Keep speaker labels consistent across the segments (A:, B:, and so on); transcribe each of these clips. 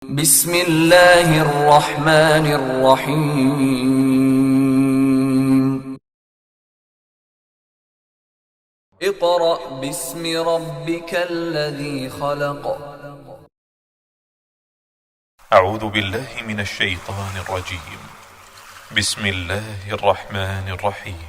A: بسم الله الرحمن الرحيم. اقرأ باسم ربك الذي خلق.
B: أعوذ بالله من الشيطان الرجيم. بسم الله الرحمن الرحيم.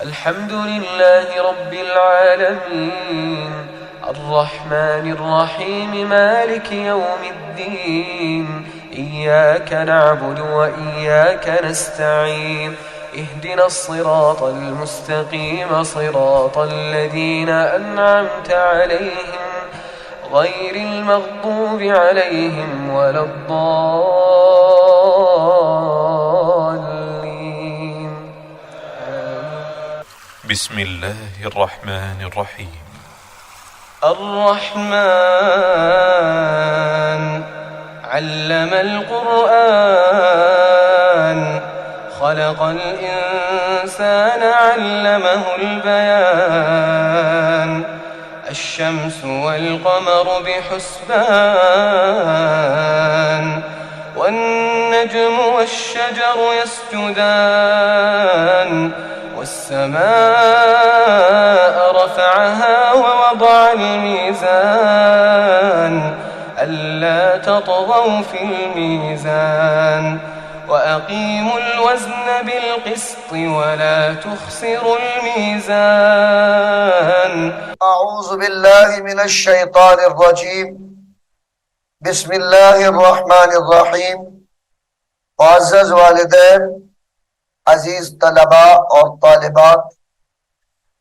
C: الحمد لله رب العالمين الرحمن الرحيم مالك يوم الدين إياك نعبد وإياك نستعين اهدنا الصراط المستقيم صراط الذين أنعمت عليهم غير المغضوب عليهم ولا الضالين.
B: بسم الله الرحمن الرحيم.
C: الرحمن علم القرآن خلق الإنسان علمه البيان الشمس والقمر بحسبان والنجم والشجر يسجدان والسماء رفعها ووضع الميزان ألا تطغوا في الميزان وأقيموا الوزن بالقسط ولا تخسروا الميزان.
D: أعوذ بالله من الشيطان الرجيم. بسم الله الرحمن الرحیم. मुअज़्ज़ज़ वालिदैन, अजीज तलबा और तालिबात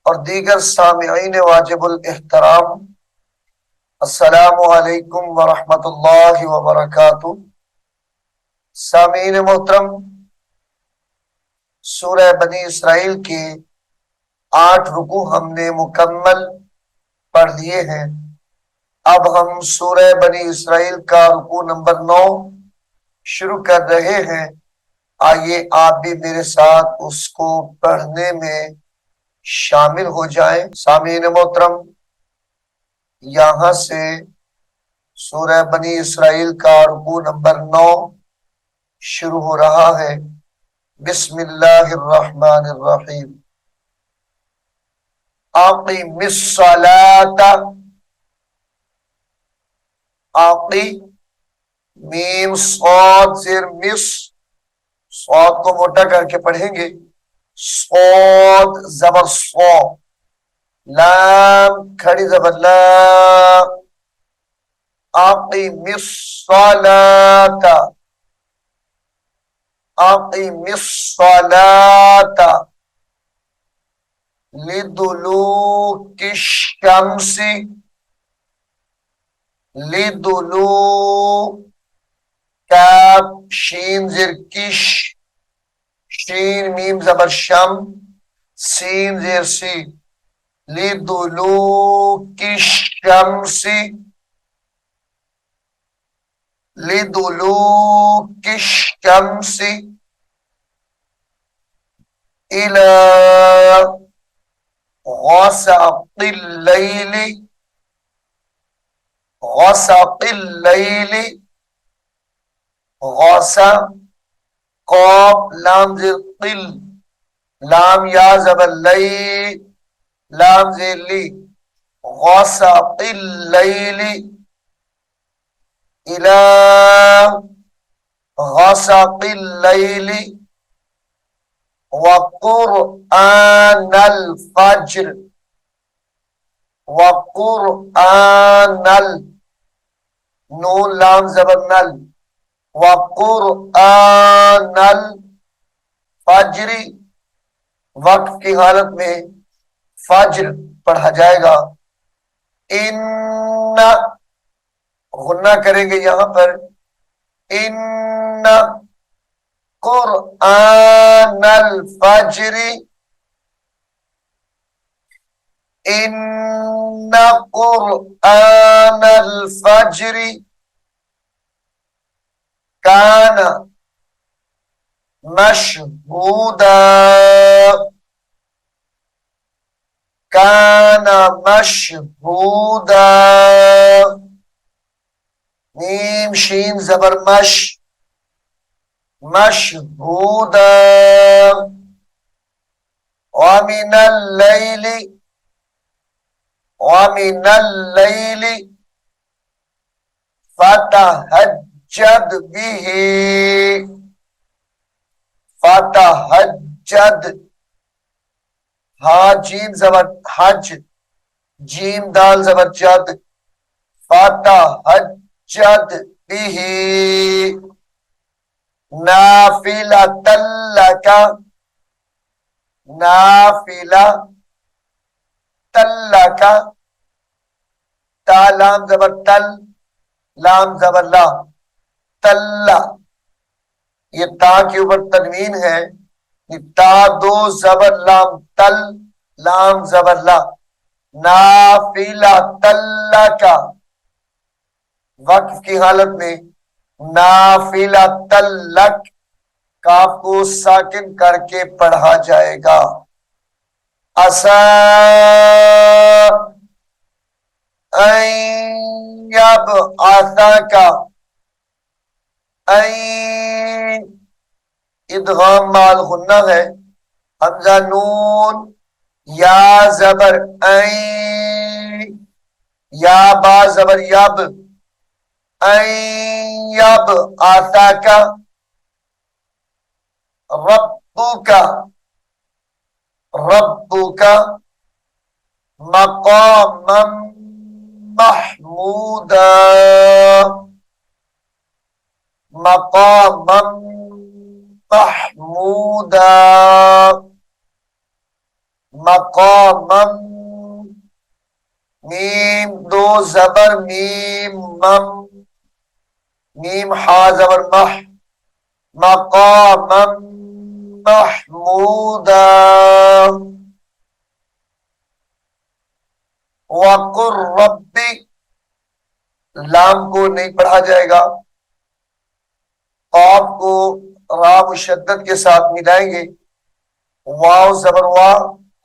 D: और दीगर सामिईन वाजिबुल एहतराम, अस्सलामु अलैकुम व रहमतुल्लाहि व बरकातुहू। सामीन मोहतरम, सूरह बनी इसराइल के 8 रुकू हमने मुकम्मल पढ़ लिए हैं। अब हम सूरह बनी इसराइल का रुकू नंबर 9 शुरू कर रहे हैं। आइए आप भी मेरे साथ उसको पढ़ने में शामिल हो जाएं। सामीन मोहतरम, यहां से सूरह बनी इसराइल का रुकू नंबर 9 शुरू हो रहा है। बिस्मिल्लाहिर्रहमानिर्रहीम। आक़िमिस्सलाता, आक़ी मीम सौद जेर मिस, सौद को मोटा करके पढ़ेंगे। सौद जबर सौ, लाम खड़ी जबर ला। आक़िमिस्सलाता, आक़िमिस्सलाता लिदुलूकिश शम्सी, लिदुलू काफ शीन जेर किश, शीन मीम जबर शम, सीन जेर सी। लिदुलूकिश शम्सी, लिदुलूकिश शम्सी इला गसक़िल लैली, गसक़िल लैली, गसा क़ाफ लाम ज़ेर क़िल, लाम या ज़बर लै, लाम ज़ेर ली। गसक़िल लैली इला गसक़िल लैली वक़ुरआनल फज्र, वक़ुरआनल नून लाम ज़बर नल, वक़ुरआनल फज्री, वक्फ की हालत में फज्र पढ़ा जाएगा। इन्ना गुन्ना करेंगे यहां पर। इन्ना कुरआनल फज्री, इन्ना कुरआनल फज्री काना मशहूदा, काना मशहूदा शीन जबर मश, मशहूदा। वमिनल लैली, वमिनल लैली फतहज्जद बिही, फतहज्जद। हा जीम जबर हज, जीम दाल जबर जद, फतहज्जद बिही नाफिलतल लका, नाफिलतल लका। ता लाम जबर तल, लाम जबर ला, तल्ला। ये ता के ऊपर तनवीन है, ये ता दो जबर लाम तल, लाम जबर ला, नाफिला तल्ला का। वक्फ की हालत में नाफिला तल्लक, काफ को साकिन करके पढ़ा जाएगा। असा अब आसा का, इदगाम माल गुन्ना है, हमजा नून या जबर या बा जबर यब, यब आसा का। रब्बुका, रब्बुका मकामम महमूदा, मकामम महमूदा, मकामम। मीम दो जबर मीम मम, मीम हा जबर मह, मकामम महमूदा। वकुर रब्बी, लाम को नहीं पढ़ा जाएगा, काफ को रा मुशद्दद के साथ मिलाएंगे। वाव जबर वा,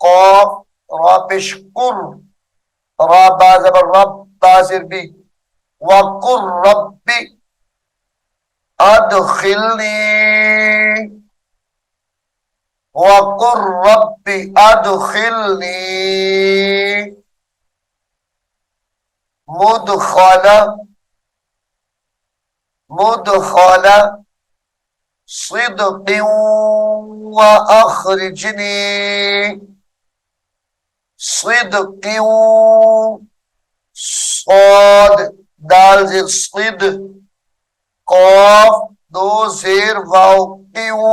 D: कौफ रा पेश कुर, रा बा जबर रब, ताजिर बी। वकुर रब्बी अदखिलनी, वकुर रब्बी अदखिलनी मुदखला, मुदखला सिद्क़िन व अखरिजनी, सिद्क़िन सौद दाल ज़ेर सिद, कौफ दो ज़ेर वाव क्यू,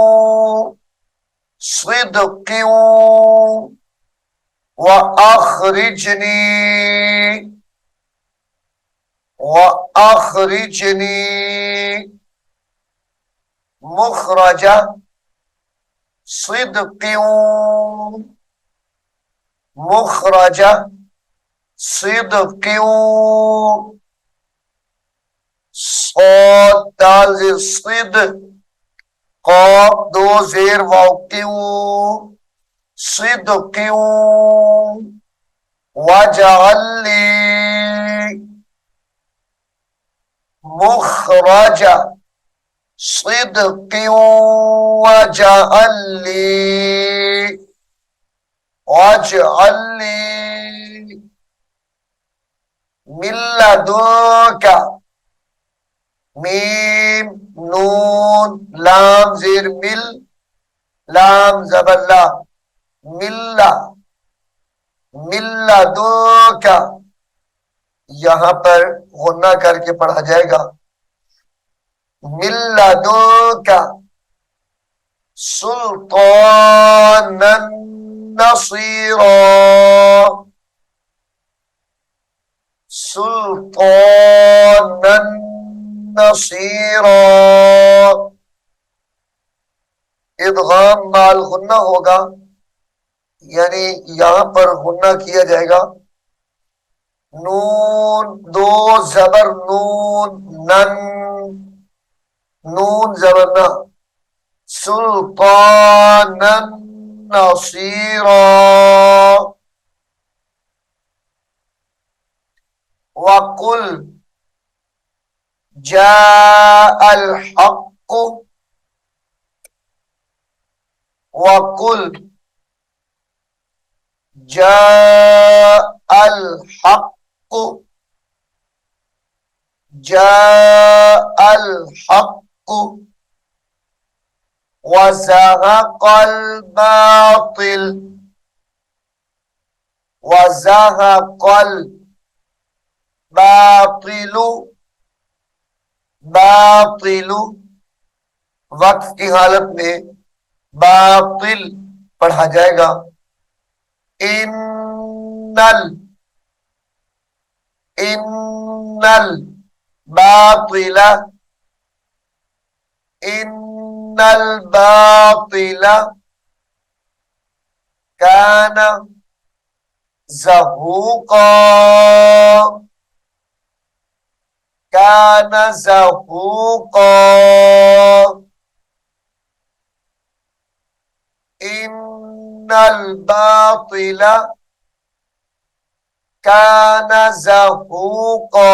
D: सिद्क़िन व अखरिजनी, व अखरिजनी मुखरजा, सिद्क़िन मुखरजा, सिद्क़िन सौद दाल ज़ेर सिद, कौफ दो ज़ेर वाव क्यू, सिद्क़िन वजअलनी मुखरजा, सिद्क़िन वजअलनी, वजअलनी मिन लदुनका। मीम नून लाम ज़ेर मिल, लाम ज़बर ला, मिल्ला, मिल्ला दो का। यहां पर गुन्ना करके पढ़ा जाएगा। मिल्ला दो का सुल्तानन नसीरा, सुल्तानन नसीरा। इदगाम माल गुन्ना होगा, यानी यहां पर गुन्ना किया जाएगा। नून दो जबर नून नन, नून जबर ना, सुल्तानन नसीरा। वकुल जाअल हक़ वकुल जाअल हक़ जाअल हक़ वज़हक़ल बातिल वज़हक़ल बातिलु बातिलु वक्फ की हालत में बातिल पढ़ा जाएगा। इन्नल इन्नल बातिला इन्नल बातिला कान ज़हूक़ा कान ज़हूक़ा इन्नल बातिला कान ज़हूक़ा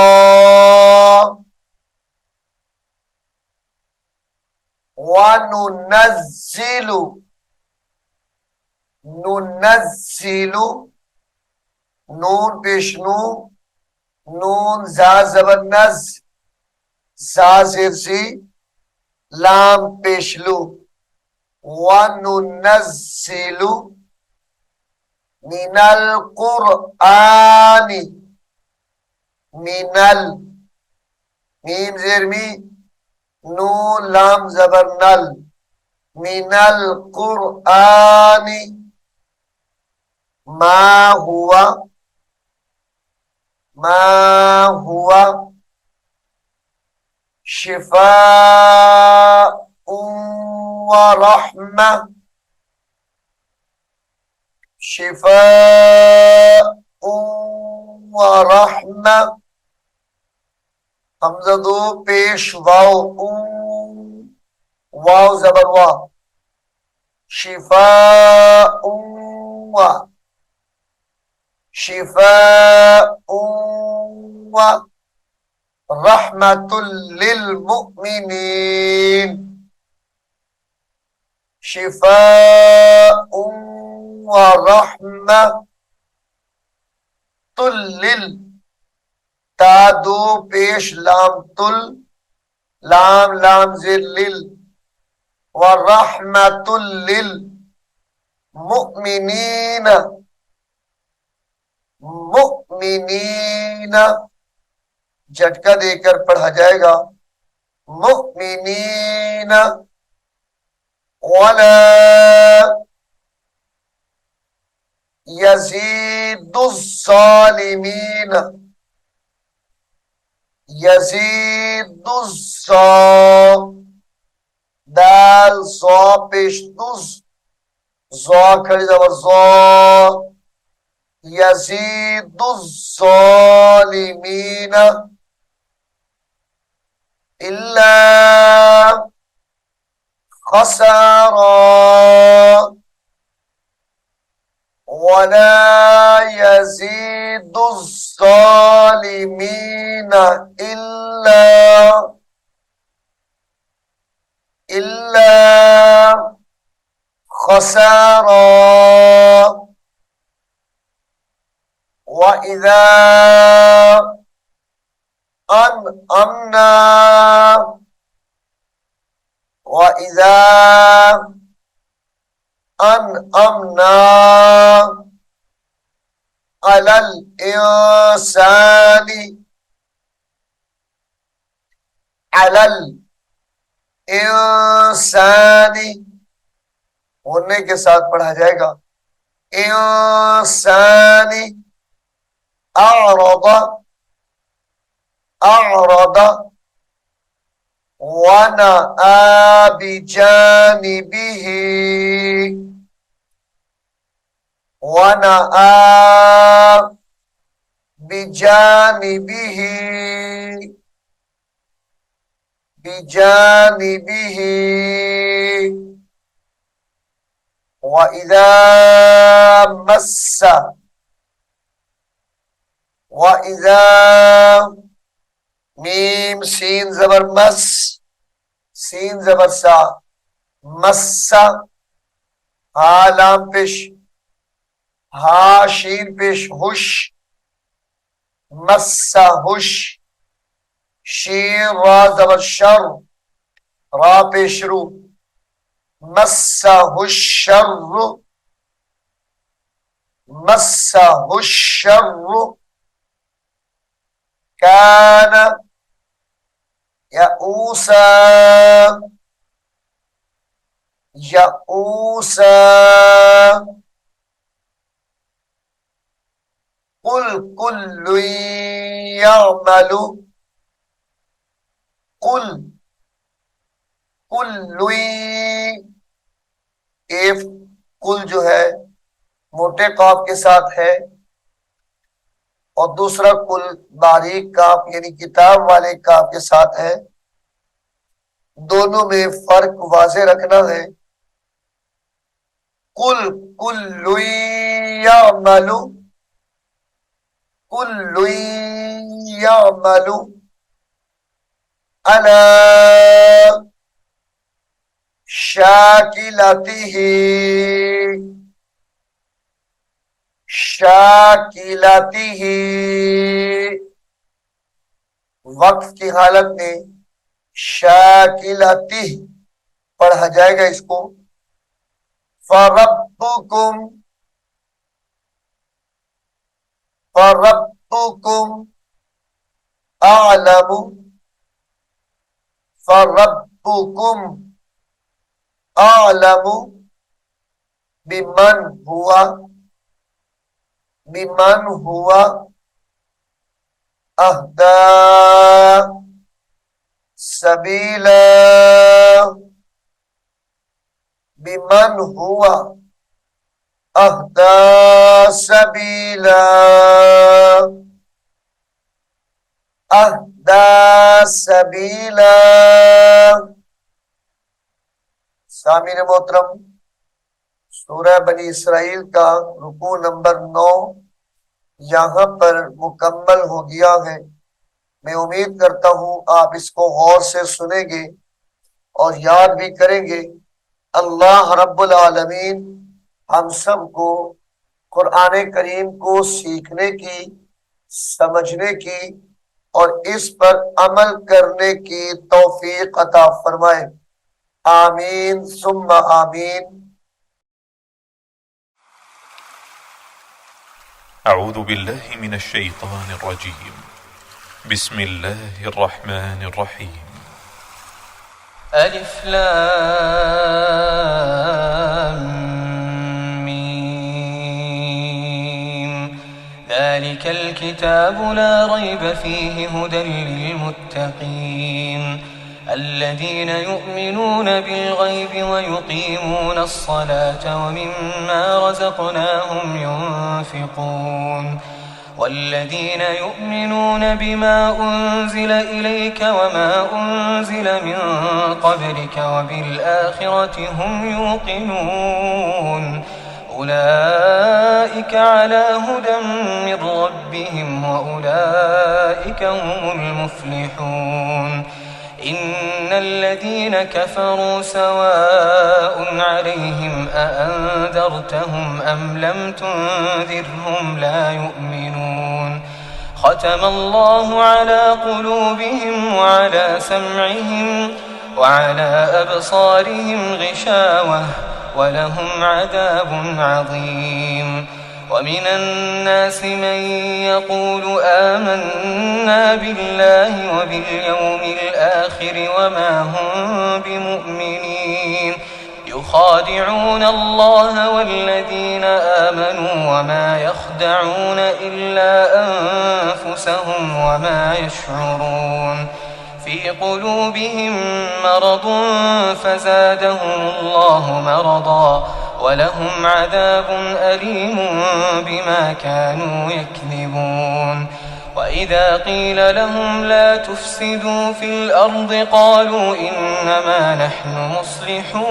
D: वनुनज़्ज़िलु नुनज़्ज़िलु नून पेश नून जा ज़बर नज़ जा ज़ेर सी लाम पेशलू वनुनज़्ज़िलु मिनल कुरआनी मिनल मीम ज़ेर मी नून लाम ज़बर नल मिनल कुरआनी मा हुआ शिफाउन व रहमा शिफाउन व रहमा हमज़ा दो पेश वाव वाव ज़बर वा शिफाउन व शिफाउन व रहमतुल लिल मुमिनीन शिफाउन व रहमतुल लिल ता दो पेश लाम तुल लाम लाम ज़ेर लिल व रहमतुल लिल मुमिनीन मुमिनीन झटका देकर पढ़ा जाएगा मुमिनीन वला यज़ीदुज़्ज़ालिमीन यज़ीदुज़्ज़ा दाल ज़ा पेश दुज़ ज़ा खड़ी ज़बर ज़ा यज़ीदुज़्ज़ालिमीन इल्ला खसारा वला यज़ीदुज़्ज़ालिमीन इल्ला खसारा वइज़ा अनअमना वइज़ा अनअमना अलल इंसानी अलल इंसानी होने के साथ पढ़ा जाएगा इंसानी अअरदा अअरदा वनअ बिजानिबिही वनअ बिजानिबिही बिजानिबिही वइज़ा मस्स वइज़ा मीम मीम सीन जबर मस, सीन जबर सा, मस्सा। हा लाम पेश, हा शीन पेश हुश, मस्सा हुश। शीन रा जबर शर, रा पेश रू, मस्सा हुश शर, मस्सा हुश शर। कान यऊसा, यऊसा। कुल कुल्लु यअमलु, कुल कुल्लु। एफ कुल जो है मोटे काफ के साथ है और दूसरा कुल बारीक काफ यानी किताब वाले काफ के साथ है। दोनों में फर्क वाज़े रखना है। कुल कुल्लु यअमलु, कुल्लु यअमलु अला शाकिलतिही, शाकिलतिही। वक्फ की हालत में शाकिलतिह पढ़ा जाएगा इसको। फरब्बुकुम, फरब्बुकुम अअलमु, फरब्बुकुम अअलमु बिमन हुआ, बिमन हुआ अहदा सबीला, बिमन हुआ अहदा सबीला, अहदा सबीला। सामीन मोहतरम, सूरह बनी इसराइल का रुकू नंबर 9 यहाँ पर मुकम्मल हो गया है। मैं उम्मीद करता हूं आप इसको गौर से सुनेंगे और याद भी करेंगे। अल्लाह रब्बुल आलमीन हम सबको कुरान करीम को सीखने की, समझने की और इस पर अमल करने की तौफीक अता फरमाए। आमीन सुम्मा आमीन।
B: अऊज़ु बिल्लाहि मिनश शैतानिर रजीम। बिस्मिल्लाहिर रहमानिर रहीम।
C: अलिफ लाम मीम। ज़ालिकल किताबु ला रैब फ़ीहि हुदल लिलमुत्तक़ीन الذين يؤمنون بالغيب ويقيمون الصلاة ومما رزقناهم ينفقون والذين يؤمنون بما أنزل إليك وما أنزل من قبلك وبالآخرة هم يوقنون أولئك على هدى من ربهم وأولئك هم المفلحون إن الذين كفروا سواء عليهم أأنذرتهم أم لم تنذرهم لا يؤمنون ختم الله على قلوبهم وعلى سمعهم وعلى أبصارهم غشاوة ولهم عذاب عظيم ومن الناس من يقول آمنا بالله وباليوم الآخر وما هم بمؤمنين يخادعون الله والذين آمنوا وما يخدعون إلا أنفسهم وما يشعرون في قلوبهم مرض فزادهم الله مرضا ولهم عذاب أليم بما كانوا يكذبون وإذا قيل لهم لا تفسدوا في الأرض قالوا إنما نحن مصلحون